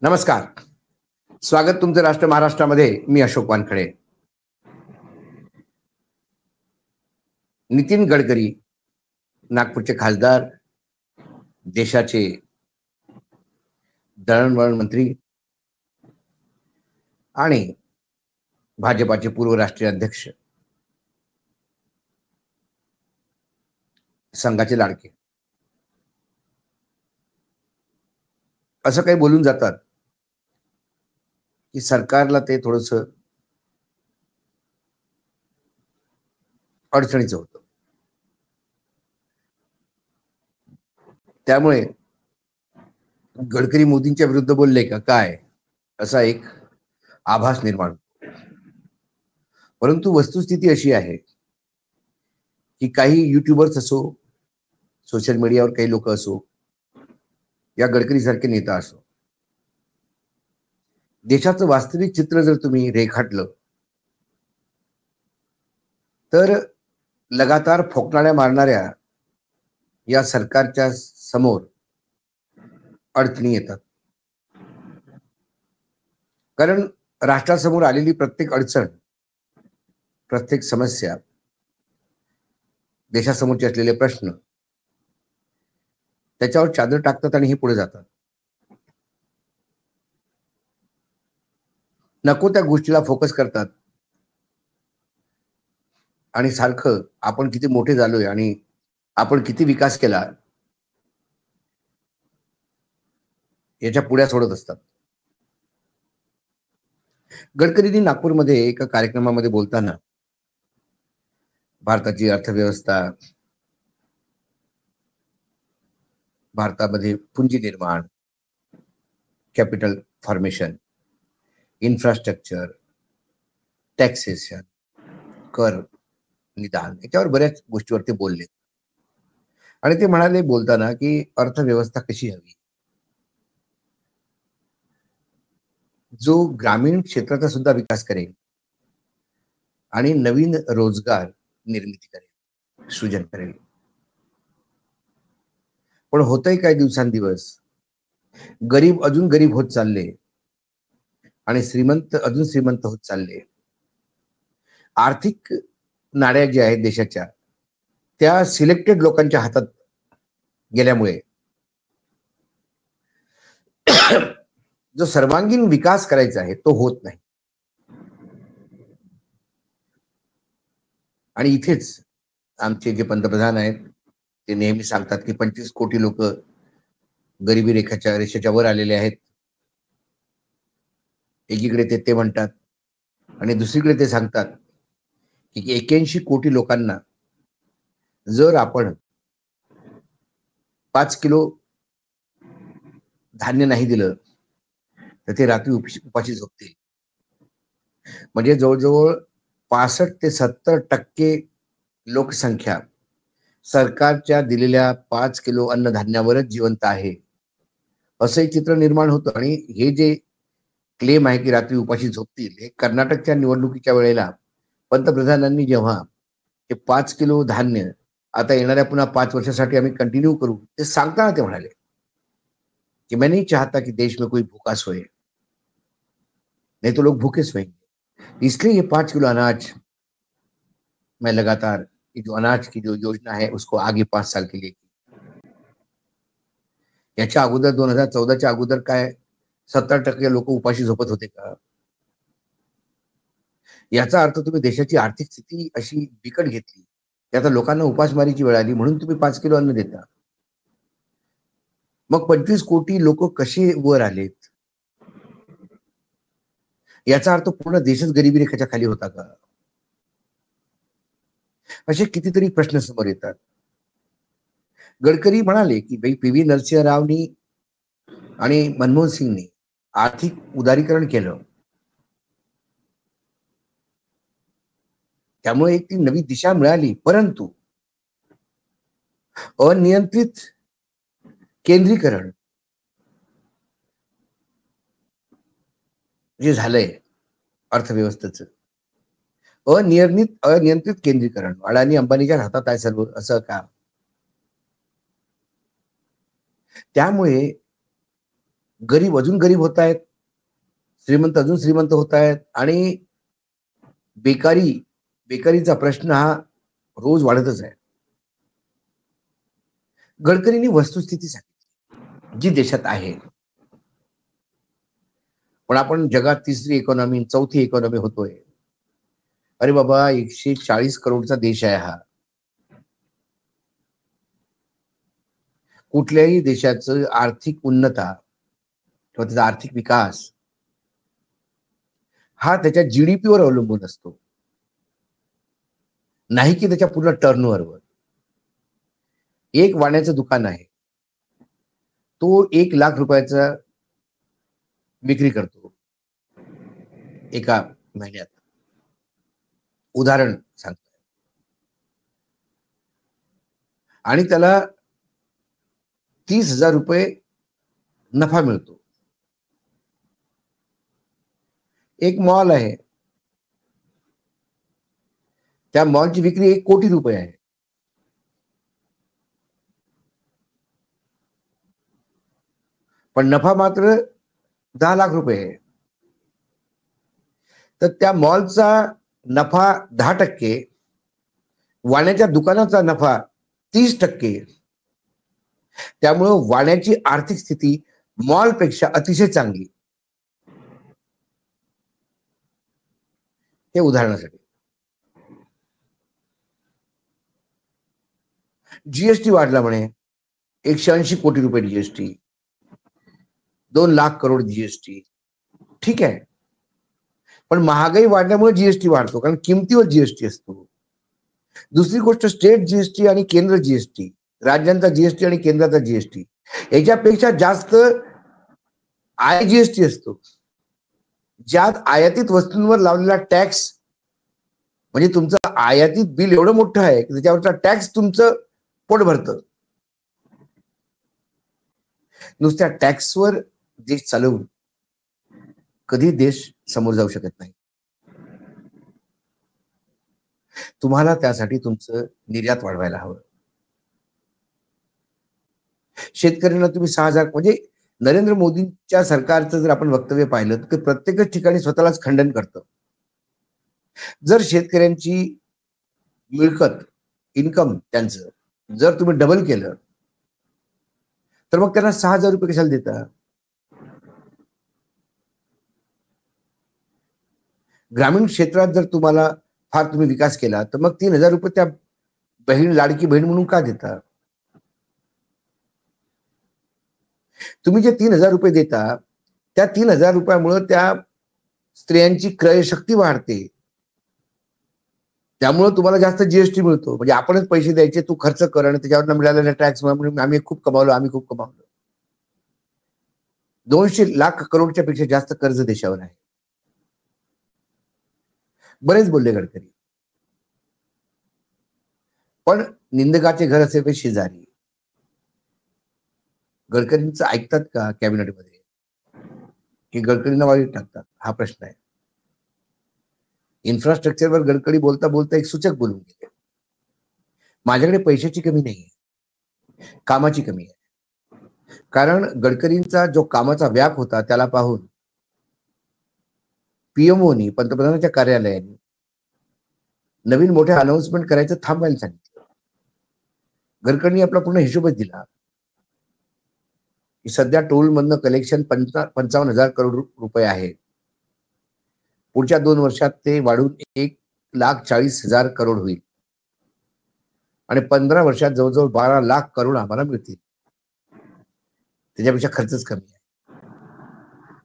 नमस्कार. स्वागत तुमचं राष्ट्र महाराष्ट्रामध्ये. मी अशोक वानखडे. नितीन गडकरी नागपूरचे खासदार, देशाचे दळणवळण मंत्री आणि भाजपाचे पूर्व राष्ट्रीय अध्यक्ष, संघाचे लाडके, असं काही बोलून जातात की सरकारला ते थोडस अडचणीचं होतं. त्यामुळे गडकरी मोदींच्या विरुद्ध बोलले का काय, असा एक आभास निर्माण होतो. परंतु वस्तुस्थिती अशी आहे की काही युट्यूबर्स असो, सोशल मीडियावर काही लोक असो, या गडकरी सारखे नेता असो, देशाचं वास्तविक चित्र जर तुम्ही रेखाटलं तर लगातार फोकणाऱ्या मारणाऱ्या या सरकारच्या समोर अडचणी येतात. कारण राष्ट्रासमोर आलेली प्रत्येक अडचण, प्रत्येक समस्या, देशासमोरचे असलेले प्रश्न त्याच्यावर चादर टाकतात आणि हे पुढे जातात. नको त्या गोष्टीला फोकस करतात आणि सारखं आपण किती मोठे झालोय आणि आपण किती विकास केला याच्या पुढ्या सोडत असतात. गडकरींनी नागपूरमध्ये एका कार्यक्रमामध्ये बोलताना भारताची अर्थव्यवस्था, भारतामध्ये पुंजी निर्माण, कॅपिटल फॉर्मेशन, इन्फ्रास्ट्रक्चर, टॅक्सेशन, कर निदान, याच्यावर बऱ्याच गोष्टीवर ते बोलले. आणि ते म्हणाले बोलताना की अर्थव्यवस्था कशी हवी, जो ग्रामीण क्षेत्राचा सुद्धा विकास करेल आणि नवीन रोजगार निर्मिती करेल, सृजन करेल. पण होतंय काय, दिवसांदिवस गरीब अजून गरीब होत चालले आणि श्रीमंत अजून श्रीमंत होत चालले. आर्थिक नाड्या ज्या आहेत देशाच्या, त्या सिलेक्टेड लोकांच्या हातात गेल्यामुळे जो सर्वांगीण विकास करायचा आहे तो होत नाही. आणि इथेच आमचे जे पंतप्रधान आहेत ते नेहमी सांगतात की 25 कोटी लोक गरिबी रेषेच्या वर आलेले आहेत. एकीकडे ते म्हणतात आणि दुसरीकडे ते सांगतात की 81 कोटी लोकांना जर आपण 5 किलो धान्य नाही दिलं तर ते रात्री उपाशी झोपतील. म्हणजे जवळजवळ 65 ते 70% लोकसंख्या सरकारच्या दिलेल्या 5 किलो अन्नधान्यावरच जिवंत आहे, असंही चित्र निर्माण होतं. आणि हे जे क्लेम आहे की रात्री उपाशी झोपतील, हे कर्नाटकच्या निवडणुकीच्या वेळेला पंतप्रधानांनी जेव्हा हे 5 किलो धान्य आता येणाऱ्या पुन्हा 5 वर्षासाठी आम्ही कंटिन्यू करू ते सांगताना ते म्हणाले कि मैं नहीं चाहता कि देश में कोई भूखा सोए, नहीं तो लोग भूखे सोएंगे, इसलिए ये 5 किलो अनाज मैं लगातार जो अनाज की जो योजना है उसको आगे 5 साल के लिए की. याच्या अगोदर 2014च्या अगोदर काय 70% लोक उपाशी झोपत होते का? याचा अर्थ तुम्ही देशाची आर्थिक स्थिती अशी बिकट घेतली, आता लोकांना उपासमारीची वेळ आली म्हणून तुम्ही 5 किलो अन्न देता. मग 25 कोटी लोक कसे वर आलेत? याचा अर्थ पूर्ण देशच गरिबी रेखेच्या खाली होता का? असे कितीतरी प्रश्न समोर येतात. गडकरी म्हणाले की पी.व्ही. नरसिंह रावनी आणि मनमोहन सिंगनी आर्थिक उदारीकरण केलं, त्यामुळे एक ती नवी दिशा मिळाली. परंतु अनियंत्रित केंद्रीकरण जे झालंय अर्थव्यवस्थेचं, अनियंत्रित केंद्रीकरण, अडाणी अंबानीच्या हातात आहे सर्व, असं का? त्यामुळे गरीब अजून गरीब होत आहेत, श्रीमंत अजून श्रीमंत होत आहेत आणि बेकारीचा प्रश्न हा रोज वाढतच आहे. गडकरींनी वस्तुस्थिती सांगितली जी देशात आहे. पण आपण जगात तिसरी इकॉनॉमी, चौथी इकॉनॉमी होतोय. अरे बाबा, 140 करोडचा देश आहे हा. कुठल्याही देशाचं आर्थिक उन्नता किंवा त्याचा आर्थिक विकास हा त्याच्या जीडीपीवर अवलंबून असतो, नाही की त्याच्या पूर्ण टर्नओव्हरवर. एक वाण्याचं दुकान आहे, तो 1 लाख रुपयाचा विक्री करतो एका महिन्यात. उदाहरण सांगतो. आणि त्याला 30,000 रुपये नफा मिळतो. एक मॉल आहे, त्या मॉलची विक्री 1 कोटी रुपये आहे. पण नफा मात्र 10 लाख रुपये आहे. तर त्या मॉलचा नफा 10%, वाण्याच्या दुकानाचा नफा 30%. त्यामुळं वाण्याची आर्थिक स्थिती मॉलपेक्षा अतिशय चांगली. हे उदाहरणासाठी. जीएसटी वाढला म्हणे, 180 कोटी रुपये जीएसटी, 2 लाख करोड जीएसटी. ठीक आहे, पण महागाई वाढल्यामुळे जीएसटी वाढतो, कारण किमतीवर जीएसटी असतो. दुसरी गोष्ट, स्टेट जीएसटी आणि केंद्र जीएसटी, राज्यांचा जीएसटी आणि केंद्राचा जीएसटी याच्यापेक्षा जास्त जीएसटी असतो, ज्यात आयातीत वस्तूंवर लावलेला टॅक्स, म्हणजे तुमचं आयातीत बिल एवढं मोठं आहे की त्याच्यावरचा टॅक्स तुमचं पोट भरतं. नुसत्या टॅक्सवर देश चालवून कधी देश समोर जाऊ शकत नाही. तुम्हाला त्यासाठी तुमचं निर्यात वाढवायला हवं. शेतकऱ्यांना तुम्ही 6,000, म्हणजे नरेंद्र मोदींच्या सरकारचं जर आपण वक्तव्य पाहिलं तर प्रत्येकच ठिकाणी स्वतःलाच खंडन करतं. जर शेतकऱ्यांची मिळकत, इन्कम त्यांचं जर तुम्ही डबल केलं तर मग त्यांना 6,000 रुपये कशाला देता? ग्रामीण क्षेत्रात जर तुम्हाला फार तुम्ही विकास केला तर मग 3,000 रुपये त्या लाडकी बहीण म्हणून का देता? तुम्ही जे 3,000 रुपये देता, त्या 3,000 रुपयामुळे त्या स्त्रियांची क्रयशक्ती वाढते, त्यामुळे तुम्हाला जास्त जीएसटी मिळतो. म्हणजे आपणच पैसे द्यायचे, तू खर्च कर, आणि त्याच्यावर मिळालेल्या टॅक्स आम्ही खूप कमावलो. 200 लाख करोडच्या पेक्षा जास्त कर्ज देशावर आहे. बरेच बोलले गडकरी, पण निंदकाचे घर असे काही शेजारी. गडकरींचं ऐकतात का कॅबिनेटमध्ये, की गडकरींना वाईट टाकतात? हा प्रश्न आहे. इन्फ्रास्ट्रक्चरवर गडकरी बोलता बोलता एक सूचक बोलून गेले, माझ्याकडे पैशाची कमी नाहीये, कामाची कमी आहे. कारण गडकरींचा जो कामाचा व्याप होता त्याला पाहून पीएमओनी, पंतप्रधानांच्या कार्यालयाने नवीन मोठ्या अनाउन्समेंट करायचं थांबायला सांगितलं. गडकरींनी आपला पूर्ण हिशोबच दिला की सध्या टोल मधनं कलेक्शन 55,000 करोड रुपये आहे. पुढच्या 2 वर्षात ते वाढून 1,40,000 करोड होईल आणि 15 वर्षात जवळजवळ 12 लाख करोड आम्हाला मिळतील. त्याच्यापेक्षा खर्चच कमी आहे.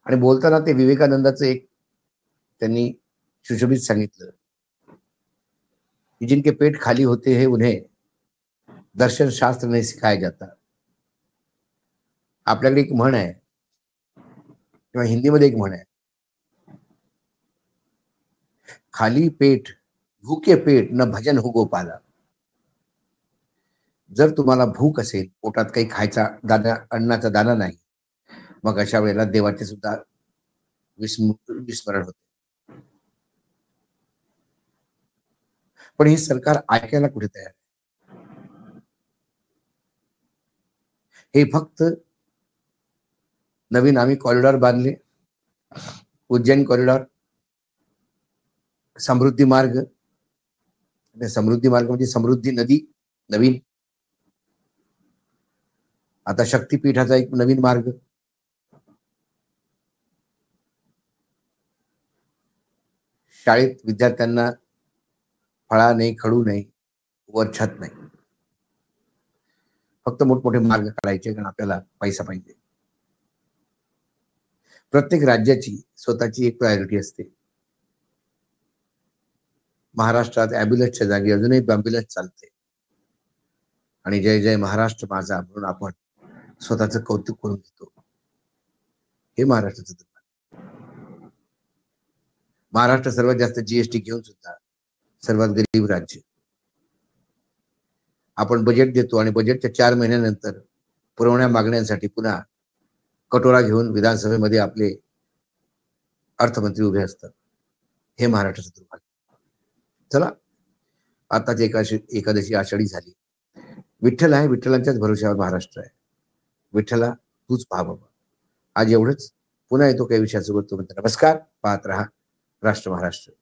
आणि बोलताना ते विवेकानंदाचं एक त्यांनी सुशोभित सांगितलं की जिनके पेट खाली होते हैं उन्हें दर्शन शास्त्र नहीं सिखाया जाता. आपल्याकडे एक म्हण आहे, किंवा हिंदीमध्ये एक म्हण आहे, खाली पेट भूके पेट न भजन हो गोपाला. जर तुम्हाला भूक असेल, पोटात काही खायचा दाना, अन्नाचा दाना नाही, मग अशा वेळेला देवाचे सुद्धा विस्मरण होते. पण हे सरकार ऐकायला कुठे तयार आहे? हे फक्त नवीन आम्ही कॉरिडॉर बांधले, उज्जैन कॉरिडॉर, समृद्धी मार्ग, समृद्धी मार्ग म्हणजे समृद्धी नदी नवीन, आता शक्तीपीठाचा एक नवीन मार्ग, शाळेत विद्यार्थ्यांना फळा नाही, खडू नाही, वर छत नाही, फक्त मोठमोठे मार्ग काढायचे कारण आपल्याला पैसा पाहिजे. प्रत्येक राज्याची स्वतःची एक प्रायोरिटी असते. महाराष्ट्रात ॲम्ब्युलन्सच्या जागी अजूनही ॲम्ब्युलन्स चालते आणि जय जय महाराष्ट्र माझा म्हणून आपण स्वतःचं कौतुक करून घेतो. हे महाराष्ट्राचं दुर्भाग्य. महाराष्ट्र सर्वात जास्त जीएसटी घेऊन सुद्धा सर्वात गरीब राज्य. आपण बजेट देतो आणि बजेटच्या 4 महिन्यानंतर पुरवण्या मागण्यांसाठी पुन्हा कटोरा घेऊन विधानसभेमध्ये आपले अर्थमंत्री उभे असतात. हे महाराष्ट्राचं दुर्भाग्य. चला, आताच एकादशी आषाढी झाली. विठ्ठल आहे, विठ्ठलांच्याच भरोश्यावर महाराष्ट्र आहे. विठ्ठला तूच पहा बाबा. आज एवढंच. पुन्हा येतो काही विषयासोबत. नमस्कार. पाहत रहा राष्ट्र महाराष्ट्र.